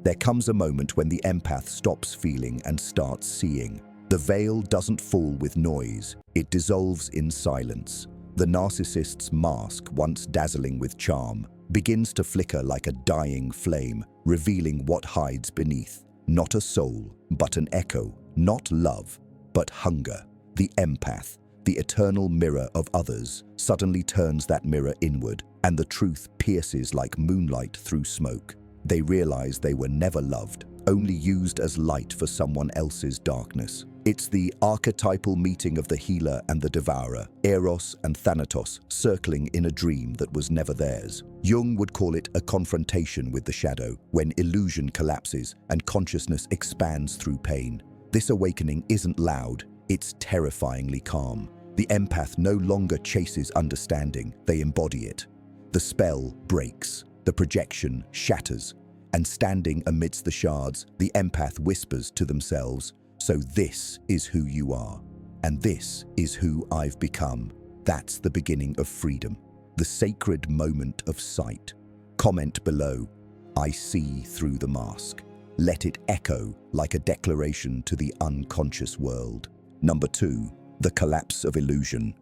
There comes a moment when the empath stops feeling and starts seeing. The veil doesn't fall with noise, it dissolves in silence. The narcissist's mask, once dazzling with charm, begins to flicker like a dying flame, revealing what hides beneath. Not a soul, but an echo. Not love, but hunger. The empath, the eternal mirror of others, suddenly turns that mirror inward, and the truth pierces like moonlight through smoke. They realize they were never loved, only used as light for someone else's darkness. It's the archetypal meeting of the healer and the devourer, Eros and Thanatos, circling in a dream that was never theirs. Jung would call it a confrontation with the shadow, when illusion collapses and consciousness expands through pain. This awakening isn't loud, it's terrifyingly calm. The empath no longer chases understanding, they embody it. The spell breaks, the projection shatters, and standing amidst the shards, the empath whispers to themselves, "So this is who you are, and this is who I've become." That's the beginning of freedom, the sacred moment of sight. Comment below, "I see through the mask." Let it echo like a declaration to the unconscious world. Number 2, the collapse of illusion.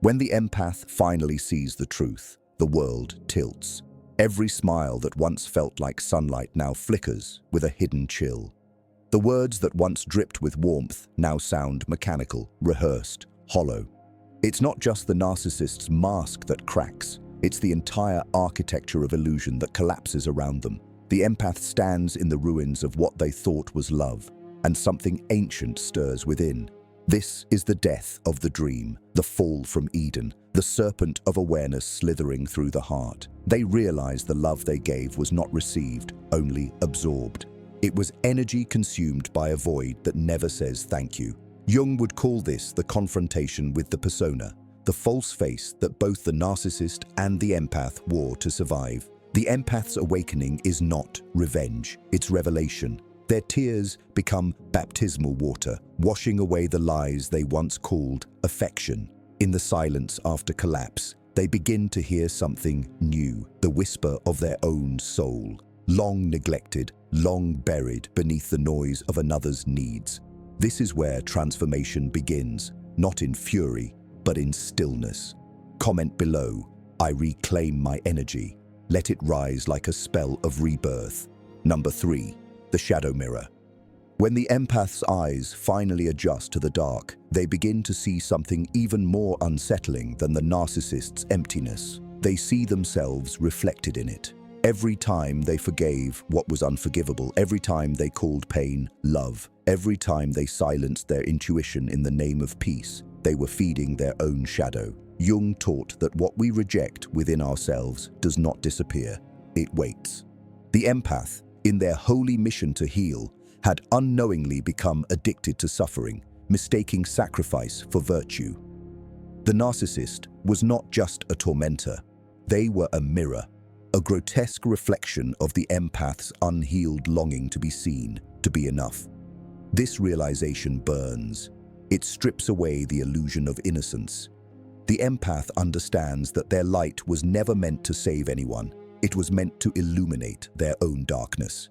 When the empath finally sees the truth, the world tilts. Every smile that once felt like sunlight now flickers with a hidden chill. The words that once dripped with warmth now sound mechanical, rehearsed, hollow. It's not just the narcissist's mask that cracks, it's the entire architecture of illusion that collapses around them. The empath stands in the ruins of what they thought was love, and something ancient stirs within. This is the death of the dream, the fall from Eden, the serpent of awareness slithering through the heart. They realize the love they gave was not received, only absorbed. It was energy consumed by a void that never says thank you. Jung would call this the confrontation with the persona, the false face that both the narcissist and the empath wore to survive. The empath's awakening is not revenge, it's revelation. Their tears become baptismal water, washing away the lies they once called affection. In the silence after collapse, they begin to hear something new, the whisper of their own soul, long neglected, long buried beneath the noise of another's needs. This is where transformation begins, not in fury, but in stillness. Comment below, "I reclaim my energy." Let it rise like a spell of rebirth. Number 3, the shadow mirror. When the empath's eyes finally adjust to the dark, they begin to see something even more unsettling than the narcissist's emptiness. They see themselves reflected in it. Every time they forgave what was unforgivable, every time they called pain love, every time they silenced their intuition in the name of peace, they were feeding their own shadow. Jung taught that what we reject within ourselves does not disappear, it waits. The empath, in their holy mission to heal, had unknowingly become addicted to suffering, mistaking sacrifice for virtue. The narcissist was not just a tormentor, they were a mirror, a grotesque reflection of the empath's unhealed longing to be seen, to be enough. This realization burns. It strips away the illusion of innocence. The empath understands that their light was never meant to save anyone, it was meant to illuminate their own darkness.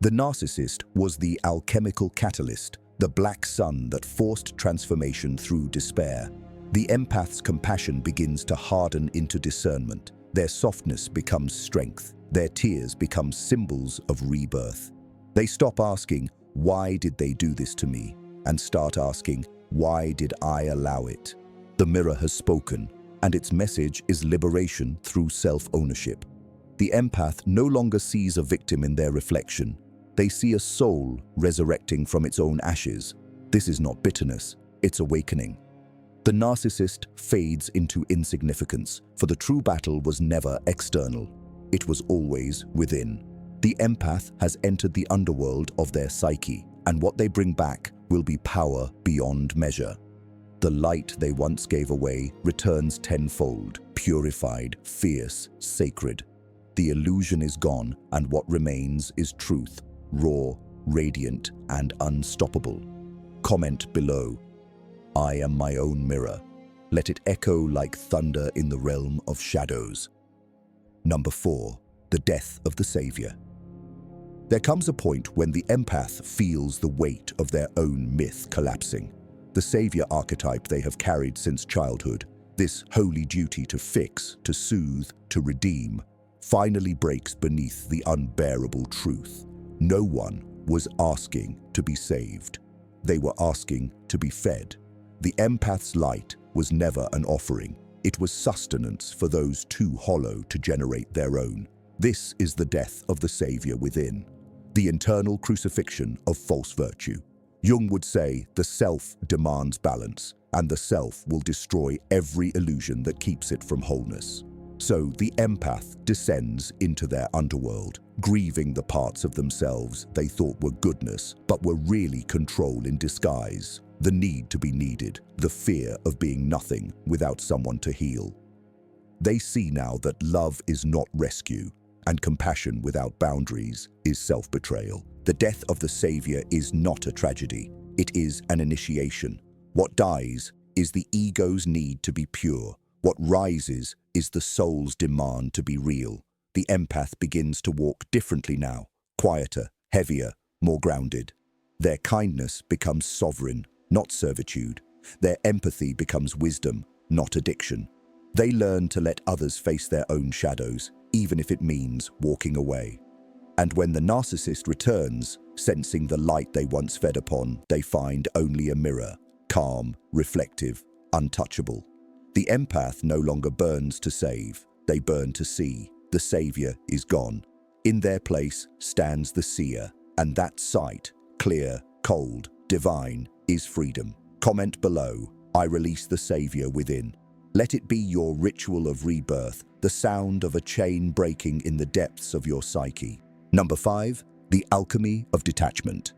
The narcissist was the alchemical catalyst, the black sun that forced transformation through despair. The empath's compassion begins to harden into discernment. Their softness becomes strength. Their tears become symbols of rebirth. They stop asking, "Why did they do this to me?" and start asking, "Why did I allow it?" The mirror has spoken, and its message is liberation through self-ownership. The empath no longer sees a victim in their reflection. They see a soul resurrecting from its own ashes. This is not bitterness, it's awakening. The narcissist fades into insignificance, for the true battle was never external. It was always within. The empath has entered the underworld of their psyche, and what they bring back will be power beyond measure. The light they once gave away returns tenfold, purified, fierce, sacred. The illusion is gone, and what remains is truth, raw, radiant, and unstoppable. Comment below, "I am my own mirror." Let it echo like thunder in the realm of shadows. Number 4, the death of the savior. There comes a point when the empath feels the weight of their own myth collapsing. The savior archetype they have carried since childhood, this holy duty to fix, to soothe, to redeem, finally breaks beneath the unbearable truth. No one was asking to be saved. They were asking to be fed. The empath's light was never an offering. It was sustenance for those too hollow to generate their own. This is the death of the savior within, the internal crucifixion of false virtue. Jung would say the self demands balance, and the self will destroy every illusion that keeps it from wholeness. So the empath descends into their underworld, grieving the parts of themselves they thought were goodness, but were really control in disguise. The need to be needed, the fear of being nothing without someone to heal. They see now that love is not rescue, and compassion without boundaries is self-betrayal. The death of the savior is not a tragedy, it is an initiation. What dies is the ego's need to be pure. What rises is the soul's demand to be real. The empath begins to walk differently now, quieter, heavier, more grounded. Their kindness becomes sovereign, not servitude. Their empathy becomes wisdom, not addiction. They learn to let others face their own shadows, even if it means walking away. And when the narcissist returns, sensing the light they once fed upon, they find only a mirror, calm, reflective, untouchable. The empath no longer burns to save, they burn to see. The savior is gone. In their place stands the seer, and that sight, clear, cold, divine, is freedom. Comment below, I release the savior within. Let it be your ritual of rebirth, the sound of a chain breaking in the depths of your psyche. Number 5, the alchemy of detachment.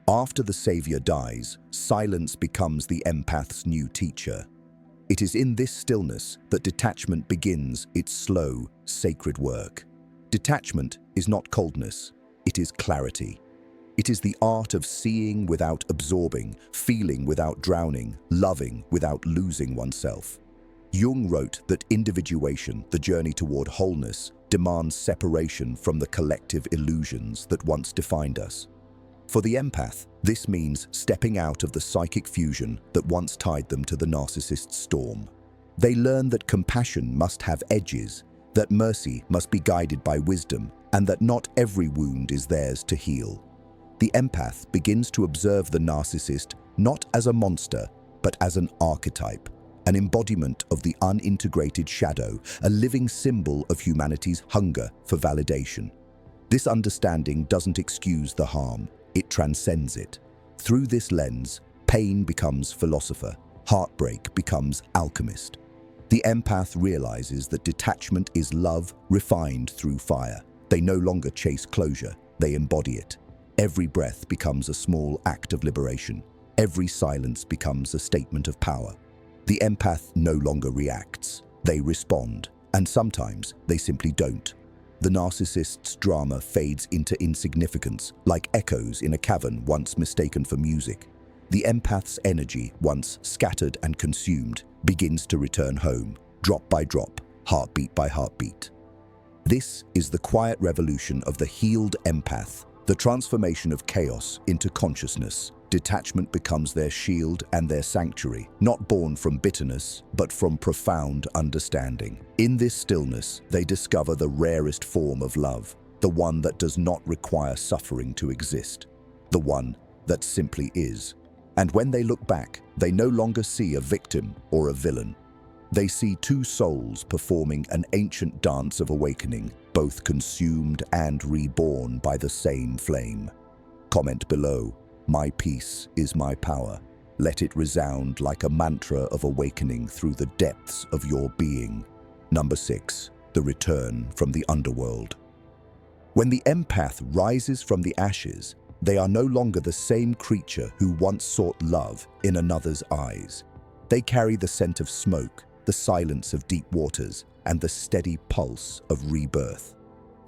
After the savior dies, silence becomes the empath's new teacher. It is in this stillness that detachment begins its slow, sacred work. Detachment is not coldness, it is clarity. It is the art of seeing without absorbing, feeling without drowning, loving without losing oneself. Jung wrote that individuation, the journey toward wholeness, demands separation from the collective illusions that once defined us. For the empath, this means stepping out of the psychic fusion that once tied them to the narcissist's storm. They learn that compassion must have edges, that mercy must be guided by wisdom, and that not every wound is theirs to heal. The empath begins to observe the narcissist not as a monster, but as an archetype, an embodiment of the unintegrated shadow, a living symbol of humanity's hunger for validation. This understanding doesn't excuse the harm, it transcends it. Through this lens, pain becomes philosopher, heartbreak becomes alchemist. The empath realizes that detachment is love refined through fire. They no longer chase closure, they embody it. Every breath becomes a small act of liberation. Every silence becomes a statement of power. The empath no longer reacts, they respond, and sometimes they simply don't. The narcissist's drama fades into insignificance, like echoes in a cavern once mistaken for music. The empath's energy, once scattered and consumed, begins to return home, drop by drop, heartbeat by heartbeat. This is the quiet revolution of the healed empath, the transformation of chaos into consciousness. Detachment becomes their shield and their sanctuary, not born from bitterness, but from profound understanding. In this stillness, they discover the rarest form of love, the one that does not require suffering to exist, the one that simply is. And when they look back, they no longer see a victim or a villain. They see two souls performing an ancient dance of awakening, both consumed and reborn by the same flame. Comment below, my peace is my power. Let it resound like a mantra of awakening through the depths of your being. Number 6, the return from the underworld. When the empath rises from the ashes, they are no longer the same creature who once sought love in another's eyes. They carry the scent of smoke, the silence of deep waters, and the steady pulse of rebirth.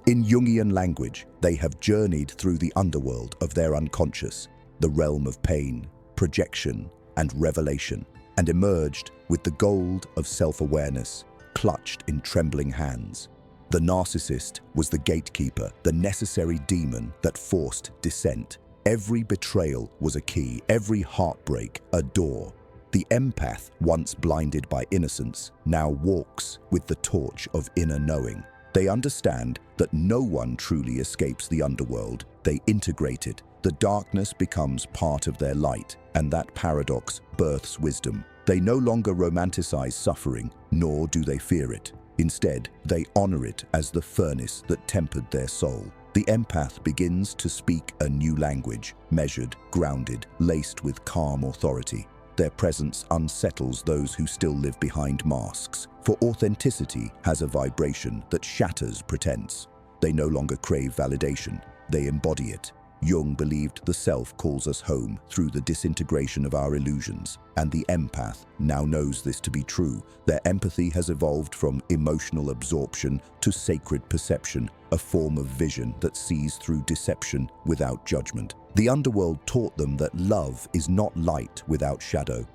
In Jungian language, they have journeyed through the underworld of their unconscious, the realm of pain, projection, and revelation, and emerged with the gold of self-awareness clutched in trembling hands. The narcissist was the gatekeeper, the necessary demon that forced dissent. Every betrayal was a key, every heartbreak a door. The empath, once blinded by innocence, now walks with the torch of inner knowing. They understand that no one truly escapes the underworld. They integrate it. The darkness becomes part of their light, and that paradox births wisdom. They no longer romanticize suffering, nor do they fear it. Instead, they honor it as the furnace that tempered their soul. The empath begins to speak a new language, measured, grounded, laced with calm authority. Their presence unsettles those who still live behind masks, for authenticity has a vibration that shatters pretense. They no longer crave validation, they embody it. Jung believed the self calls us home through the disintegration of our illusions, and the empath now knows this to be true. Their empathy has evolved from emotional absorption to sacred perception, a form of vision that sees through deception without judgment. The underworld taught them that love is not light without shadow.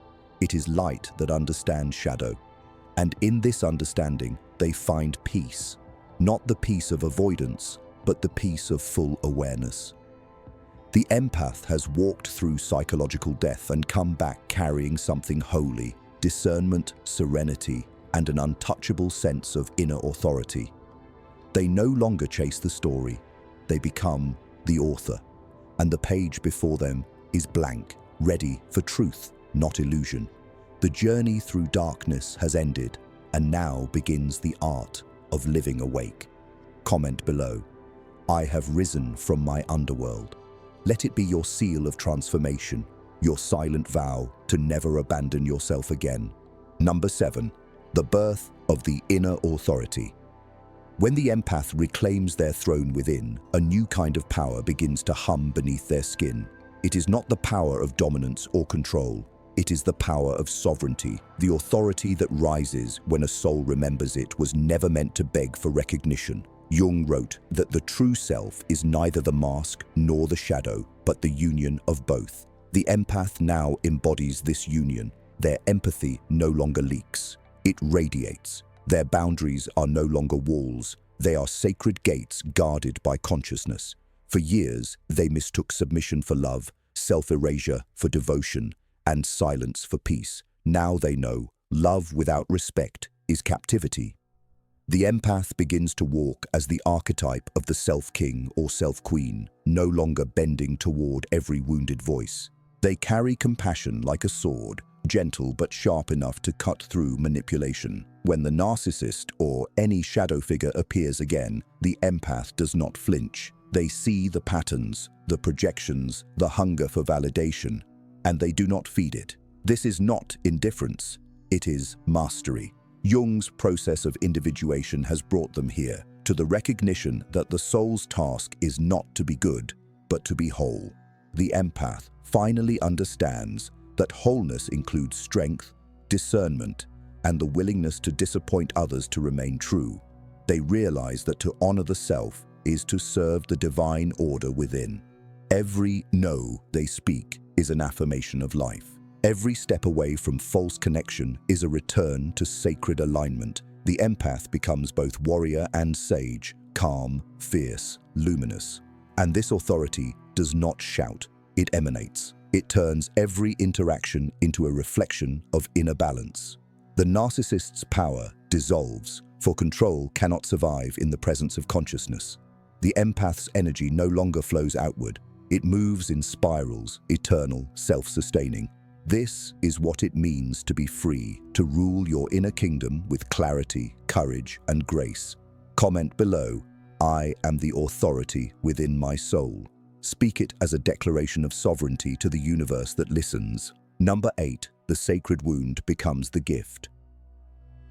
It is light that understands shadow. And in this understanding, they find peace. Not the peace of avoidance, but the peace of full awareness. The empath has walked through psychological death and come back carrying something holy, discernment, serenity, and an untouchable sense of inner authority. They no longer chase the story, they become the author, and the page before them is blank, ready for truth, not illusion. The journey through darkness has ended, and now begins the art of living awake. Comment below, I have risen from my underworld. Let it be your seal of transformation, your silent vow to never abandon yourself again. Number 7. The birth of the inner authority. When the empath reclaims their throne within, a new kind of power begins to hum beneath their skin. It is not the power of dominance or control. It is the power of sovereignty, the authority that rises when a soul remembers it was never meant to beg for recognition. Jung wrote that the true self is neither the mask nor the shadow, but the union of both. The empath now embodies this union. Their empathy no longer leaks. It radiates. Their boundaries are no longer walls. They are sacred gates guarded by consciousness. For years, they mistook submission for love, self-erasure for devotion, and silence for peace. Now they know love without respect is captivity. The empath begins to walk as the archetype of the self-king or self-queen, no longer bending toward every wounded voice. They carry compassion like a sword, gentle but sharp enough to cut through manipulation. When the narcissist or any shadow figure appears again, the empath does not flinch. They see the patterns, the projections, the hunger for validation, and they do not feed it. This is not indifference, it is mastery. Jung's process of individuation has brought them here, to the recognition that the soul's task is not to be good, but to be whole. The empath finally understands that wholeness includes strength, discernment, and the willingness to disappoint others to remain true. They realize that to honor the self is to serve the divine order within. Every no they speak is an affirmation of life. Every step away from false connection is a return to sacred alignment. The empath becomes both warrior and sage, calm, fierce, luminous. And this authority does not shout, it emanates. It turns every interaction into a reflection of inner balance. The narcissist's power dissolves, for control cannot survive in the presence of consciousness. The empath's energy no longer flows outward. It moves in spirals, eternal, self-sustaining. This is what it means to be free, to rule your inner kingdom with clarity, courage, and grace. Comment below, I am the authority within my soul. Speak it as a declaration of sovereignty to the universe that listens. Number 8, the sacred wound becomes the gift.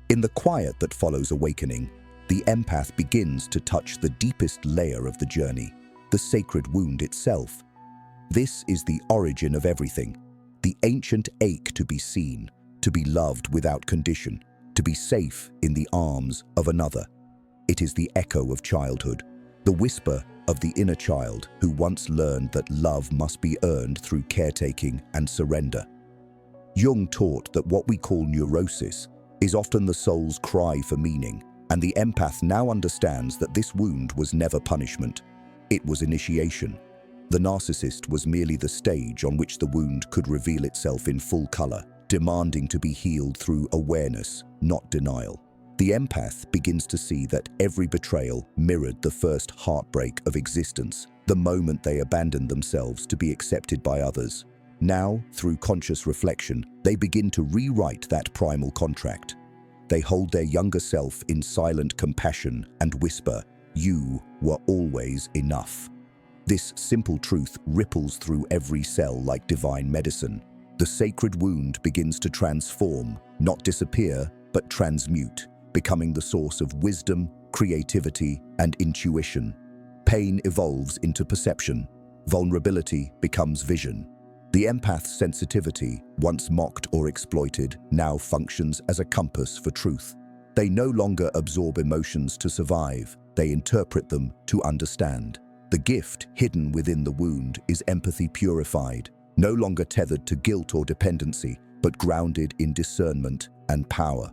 In the quiet that follows awakening, the empath begins to touch the deepest layer of the journey, the sacred wound itself. This is the origin of everything. The ancient ache to be seen, to be loved without condition, to be safe in the arms of another. It is the echo of childhood, the whisper of the inner child who once learned that love must be earned through caretaking and surrender. Jung taught that what we call neurosis is often the soul's cry for meaning, And the empath now understands that this wound was never punishment. It was initiation. The narcissist was merely the stage on which the wound could reveal itself in full color, demanding to be healed through awareness, not denial. The empath begins to see that every betrayal mirrored the first heartbreak of existence, the moment they abandoned themselves to be accepted by others. Now, through conscious reflection, they begin to rewrite that primal contract. They hold their younger self in silent compassion and whisper, "You were always enough." This simple truth ripples through every cell like divine medicine. The sacred wound begins to transform, not disappear, but transmute, becoming the source of wisdom, creativity, and intuition. Pain evolves into perception. Vulnerability becomes vision. The empath's sensitivity, once mocked or exploited, now functions as a compass for truth. They no longer absorb emotions to survive, they interpret them to understand. The gift hidden within the wound is empathy purified, no longer tethered to guilt or dependency, but grounded in discernment and power.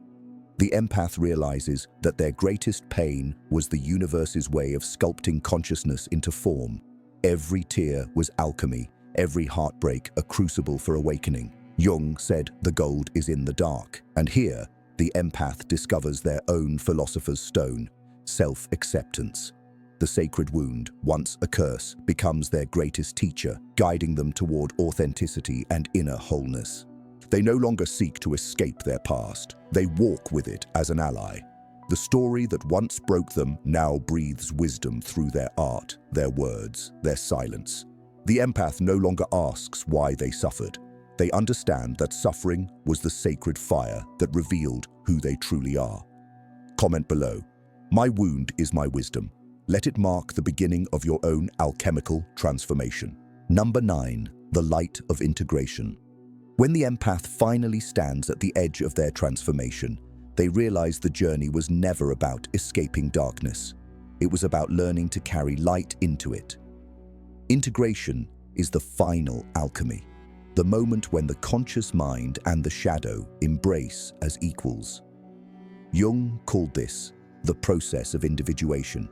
The empath realizes that their greatest pain was the universe's way of sculpting consciousness into form. Every tear was alchemy, every heartbreak a crucible for awakening. Jung said the gold is in the dark, and here, the empath discovers their own philosopher's stone, self-acceptance. The sacred wound, once a curse, becomes their greatest teacher, guiding them toward authenticity and inner wholeness. They no longer seek to escape their past. They walk with it as an ally. The story that once broke them now breathes wisdom through their art, their words, their silence. The empath no longer asks why they suffered. They understand that suffering was the sacred fire that revealed who they truly are. Comment below. My wound is my wisdom. Let it mark the beginning of your own alchemical transformation. Number 9. The light of integration. When the empath finally stands at the edge of their transformation, they realize the journey was never about escaping darkness. It was about learning to carry light into it. Integration is the final alchemy, the moment when the conscious mind and the shadow embrace as equals. Jung called this the process of individuation,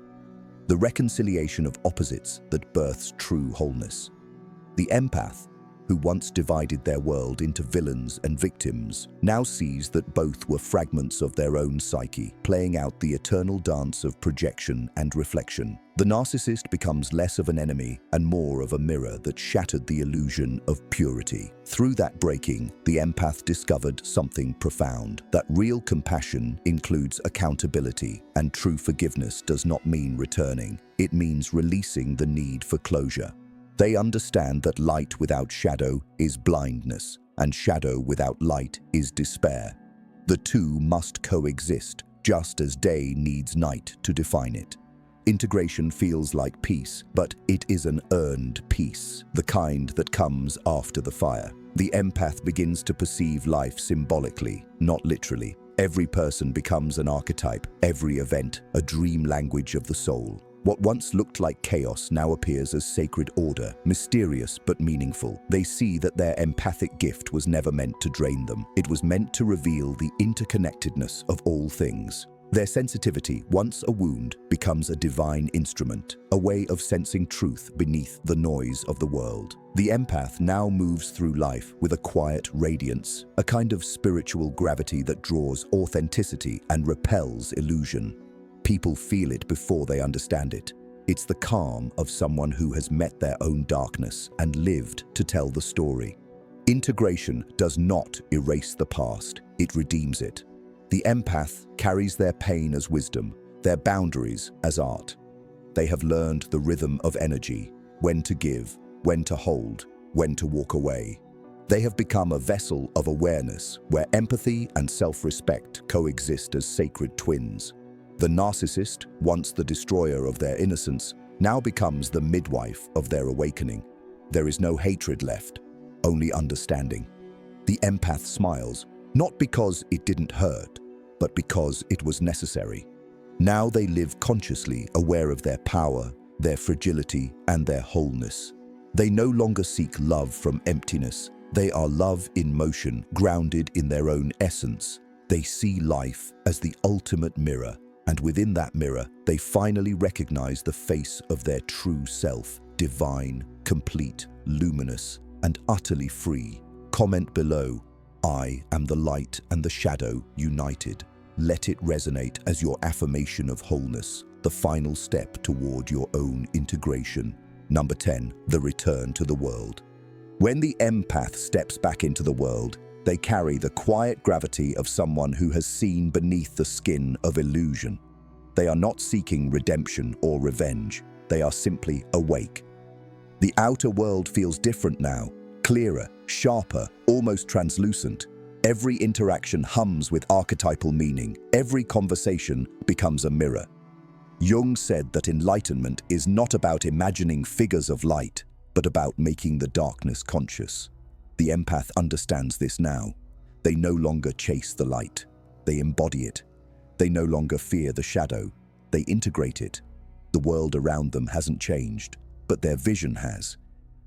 the reconciliation of opposites that births true wholeness. The empath, who once divided their world into villains and victims, now sees that both were fragments of their own psyche, playing out the eternal dance of projection and reflection. The narcissist becomes less of an enemy and more of a mirror that shattered the illusion of purity. Through that breaking, the empath discovered something profound, that real compassion includes accountability, and true forgiveness does not mean returning. It means releasing the need for closure. They understand that light without shadow is blindness, and shadow without light is despair. The two must coexist, just as day needs night to define it. Integration feels like peace, but it is an earned peace, the kind that comes after the fire. The empath begins to perceive life symbolically, not literally. Every person becomes an archetype, every event a dream language of the soul. What once looked like chaos now appears as sacred order, mysterious but meaningful. They see that their empathic gift was never meant to drain them. It was meant to reveal the interconnectedness of all things. Their sensitivity, once a wound, becomes a divine instrument, a way of sensing truth beneath the noise of the world. The empath now moves through life with a quiet radiance, a kind of spiritual gravity that draws authenticity and repels illusion. People feel it before they understand it. It's the calm of someone who has met their own darkness and lived to tell the story. Integration does not erase the past, it redeems it. The empath carries their pain as wisdom, their boundaries as art. They have learned the rhythm of energy, when to give, when to hold, when to walk away. They have become a vessel of awareness where empathy and self-respect coexist as sacred twins. The narcissist, once the destroyer of their innocence, now becomes the midwife of their awakening. There is no hatred left, only understanding. The empath smiles, not because it didn't hurt, but because it was necessary. Now they live consciously aware of their power, their fragility, and their wholeness. They no longer seek love from emptiness. They are love in motion, grounded in their own essence. They see life as the ultimate mirror, And within that mirror, they finally recognize the face of their true self, divine, complete, luminous, and utterly free. Comment below, "I am the light and the shadow united." Let it resonate as your affirmation of wholeness, the final step toward your own integration. Number 10, the return to the world. When the empath steps back into the world, they carry the quiet gravity of someone who has seen beneath the skin of illusion. They are not seeking redemption or revenge. They are simply awake. The outer world feels different now, clearer, sharper, almost translucent. Every interaction hums with archetypal meaning. Every conversation becomes a mirror. Jung said that enlightenment is not about imagining figures of light, but about making the darkness conscious. The empath understands this now. They no longer chase the light. They embody it. They no longer fear the shadow. They integrate it. The world around them hasn't changed, but their vision has.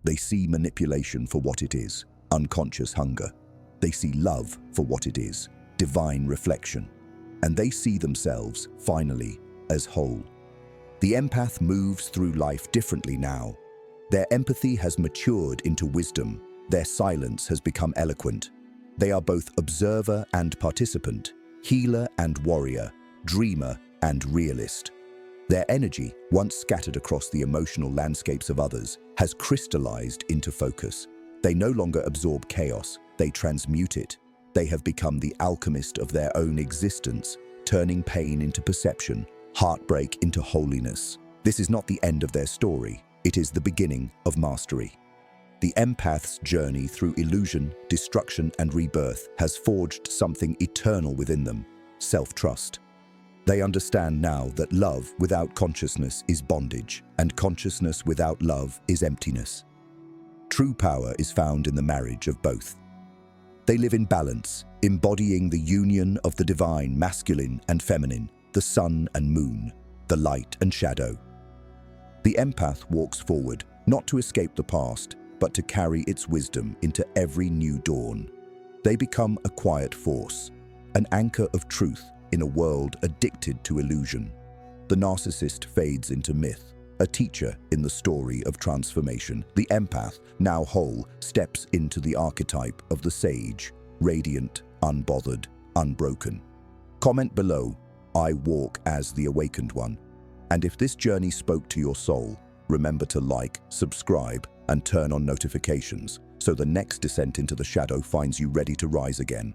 They see manipulation for what it is, unconscious hunger. They see love for what it is, divine reflection. And they see themselves, finally, as whole. The empath moves through life differently now. Their empathy has matured into wisdom. Their silence has become eloquent. They are both observer and participant, healer and warrior, dreamer and realist. Their energy, once scattered across the emotional landscapes of others, has crystallized into focus. They no longer absorb chaos, they transmute it. They have become the alchemist of their own existence, turning pain into perception, heartbreak into holiness. This is not the end of their story, it is the beginning of mastery. The empath's journey through illusion, destruction, and rebirth has forged something eternal within them: self-trust. They understand now that love without consciousness is bondage, and consciousness without love is emptiness. True power is found in the marriage of both. They live in balance, embodying the union of the divine, masculine and feminine, the sun and moon, the light and shadow. The empath walks forward, not to escape the past, but to carry its wisdom into every new dawn. They become a quiet force, an anchor of truth in a world addicted to illusion. The narcissist fades into myth, a teacher in the story of transformation. The empath, now whole, steps into the archetype of the sage, radiant, unbothered, unbroken. Comment below, "I walk as the awakened one." And if this journey spoke to your soul, remember to like, subscribe, and turn on notifications so the next descent into the shadow finds you ready to rise again.